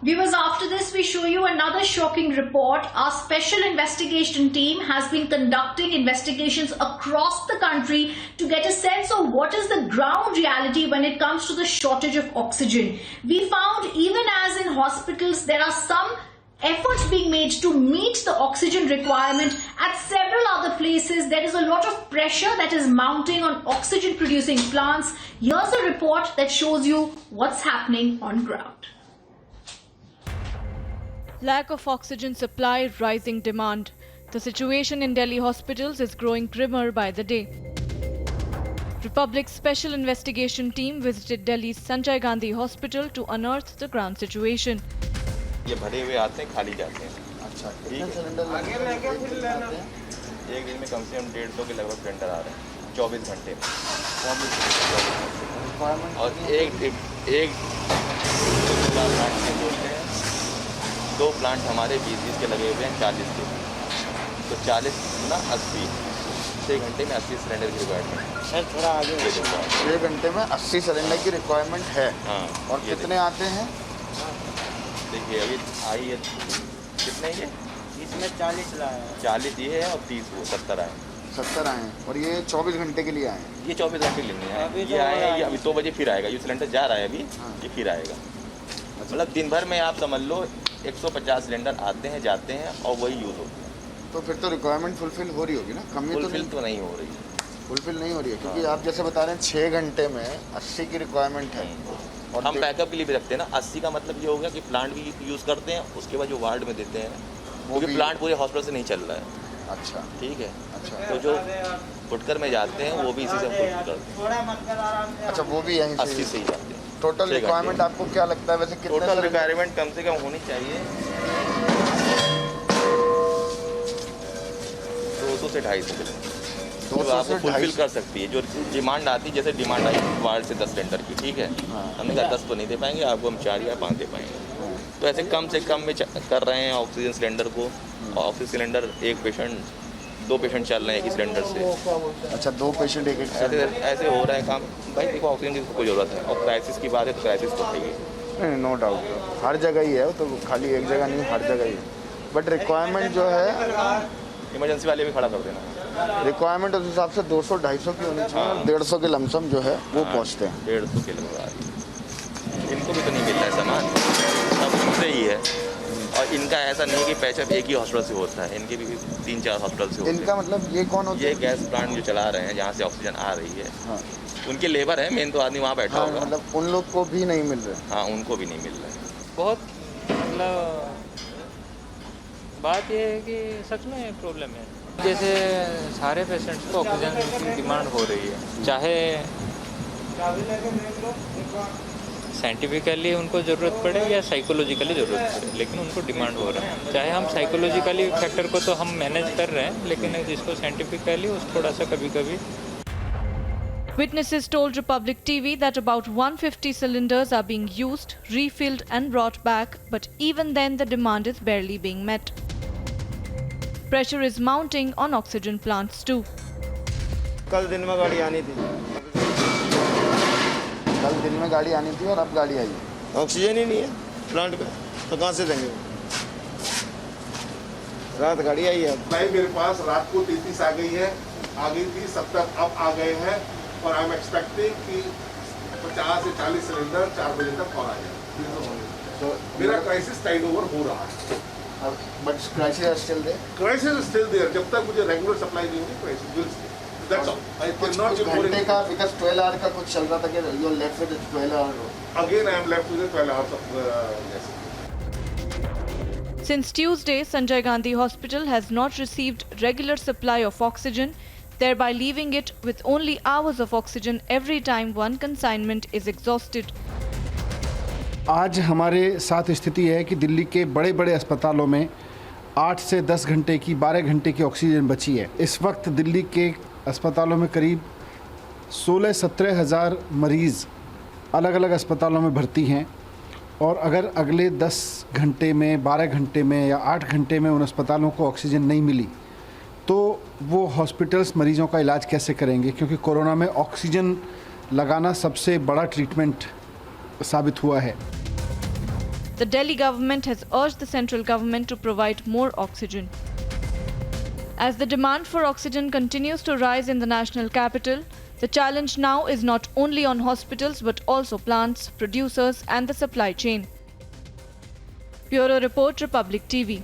Viewers, after this we show you another shocking report. Our special investigation team has been conducting investigations across the country to get a sense of what is the ground reality when it comes to the shortage of oxygen. We found even as in hospitals there are some efforts being made to meet the oxygen requirement. At several other places there is a lot of pressure that is mounting on oxygen producing plants. Here's a report that shows you what's happening on ground. Lack of oxygen supply, rising demand. The situation in Delhi hospitals is growing grimmer by the day. Republic's special investigation team visited Delhi's Sanjay Gandhi Hospital to unearth the ground situation. ये भरे हुए आते हैं, खाली जाते हैं। अच्छा, ठीक है। एक दिन में कम से कम 150 के लगभग सिलेंडर आ रहे हैं 24 घंटे में। और एक प्लांट में बोलते हैं, 2 प्लांट हमारे 20-20 के लगे हुए हैं 40 के। तो 40 ना 80, 6 घंटे में 80 सिलेंडर की रिक्वायरमेंट। सर थोड़ा आगे 6 घंटे में 80 सिलेंडर की रिक्वायरमेंट है। हाँ। और कितने आते हैं? देखिए अभी आई है कितने ये इसमें 40 लाया है। 40 ये है और 30 वो 70 आए। 70 आए हैं और ये 24 घंटे के लिए आए हैं। ये 24 घंटे लेने आए। अभी ये आए हैं, ये अभी 2 बजे फिर आएगा। ये सिलेंडर जा रहा है अभी, ये फिर आएगा। मतलब दिन भर में आप समझ लो 150 सिलेंडर आते हैं जाते हैं और वही यूज़ होते हैं। तो फिर तो रिक्वायरमेंट फुलफिल हो रही होगी ना? कमी तो नहीं हो रही। फुलफिल नहीं हो रही है क्योंकि आप जैसे बता रहे हैं 6 घंटे में 80 की रिक्वायरमेंट है। और हम बैकअप के लिए भी रखते हैं ना। 80 का मतलब ये हो गया कि प्लांट भी यूज़ करते हैं, उसके बाद जो वार्ड में देते हैं क्योंकि प्लांट पूरे हॉस्पिटल से नहीं चल रहा है। अच्छा ठीक है। अच्छा तो जो फुटकर में जाते हैं वो भी इसी से फुटकर करते हैं। अच्छा, वो भी यहीं 80 से ही जाते हैं। टोटल रिक्वायरमेंट आपको क्या लगता है वैसे कितने? टोटल रिक्वायरमेंट कम से कम होनी चाहिए 200 से 250 किलोमीटर। तो आप फुलफिल कर सकती है जो डिमांड आती है। जैसे डिमांड आई वार्ड से 10 सिलेंडर की, ठीक है। हमने कहा 10 तो नहीं दे पाएंगे आपको, हम 4 या 5 दे पाएंगे। तो ऐसे कम से कम में कर रहे हैं ऑक्सीजन सिलेंडर को। ऑक्सीजन सिलेंडर एक पेशेंट 2 पेशेंट चल रहे हैं एक सिलेंडर से। अच्छा, 2 पेशेंट एक ऐसे हो रहा है काम। भाई देखो ऑक्सीजन की सबको ज़रूरत है और क्राइसिस की बात है तो क्राइसिस तो है ही। नहीं, नो डाउट हर जगह ही है, तो खाली एक जगह नहीं, हर जगह ही है। बट रिक्वायरमेंट जो है इमरजेंसी वाले भी खड़ा कर देना। रिक्वायरमेंट उस हिसाब से 200-250 की होनी चाहिए। 150 के लमसम जो है वो पहुँचते हैं। 150 के लगभग। इनको भी तो नहीं मिल रहा है सामान, सब इनसे ही है। और इनका ऐसा नहीं है कि पैसा एक ही हॉस्पिटल से होता है, इनके भी 3-4 हॉस्पिटल से होते हैं। इनका मतलब ये कौन होता है? ये गैस प्लांट जो चला रहे हैं जहाँ से ऑक्सीजन आ रही है। हाँ। उनके लेबर है, मेन तो आदमी वहाँ बैठा होगा। मतलब उन लोग को भी नहीं मिल रहा। हाँ, उनको भी नहीं मिल रहा है। बहुत मतलब बात यह है कि सच में प्रॉब्लम है। जैसे सारे पेशेंट्स को ऑक्सीजन की डिमांड हो रही है, चाहे साइंटिफिकली उनको ज़रूरत पड़े या साइकोलॉजिकली ज़रूरत पड़े, लेकिन उनको डिमांड हो रहा है। चाहे हम साइकोलॉजिकली फैक्टर को तो हम मैनेज कर रहे हैं, लेकिन जिसको साइंटिफिकली उस थोड़ा सा कभी कभी। Witnesses told Republic TV that about 150 cylinders are being used, refilled and brought back, but even then the demand is barely being met. Pressure is mounting on oxygen plants too. कल दिन में गाड़ी आनी थी। कल दिन में गाड़ी आनी थी और अब गाड़ी आई है। ऑक्सीजन ही नहीं है प्लांट पे, तो कहाँ से देंगे? रात गाड़ी आई है। नहीं, मेरे पास रात को 33 आ गई है, आ गई थी 70 अब आ गए हैं और आई एम एक्सपेक्टिंग कि 50 से 40 सिलेंडर 4 बजे तक और आ जाए। तो मेरा क्राइसिस टाइड ओवर हो रहा है। But crisis are still there. Crisis is still there. जब तक मुझे रेगुलर सप्लाई नहीं होगी crisis will stay. That's all. I can not give more. घंटे का बिकॉज़ 12 आवर का कुछ चल रहा था कि you are left with 12 hour. Again I am left with 12 hours of yes. Since Tuesday, Sanjay Gandhi Hospital has not received regular supply of oxygen, thereby leaving it with only hours of oxygen every time one consignment is exhausted. आज हमारे साथ स्थिति है कि दिल्ली के बड़े बड़े अस्पतालों में 8 से 10 घंटे की 12 घंटे की ऑक्सीजन बची है। इस वक्त दिल्ली के अस्पतालों में करीब 16-17 हज़ार मरीज़ अलग अलग अस्पतालों में भर्ती हैं और अगर अगले 10 घंटे में, 12 घंटे में या 8 घंटे में उन अस्पतालों को ऑक्सीजन नहीं मिली तो वो हॉस्पिटल्स मरीज़ों का इलाज कैसे करेंगे? क्योंकि कोरोना में ऑक्सीजन लगाना सबसे बड़ा ट्रीटमेंट साबित हुआ है। The Delhi government has urged the central government to provide more oxygen. As the demand for oxygen continues to rise in the national capital, the challenge now is not only on hospitals but also plants, producers and the supply chain. Bureau Report, Republic TV.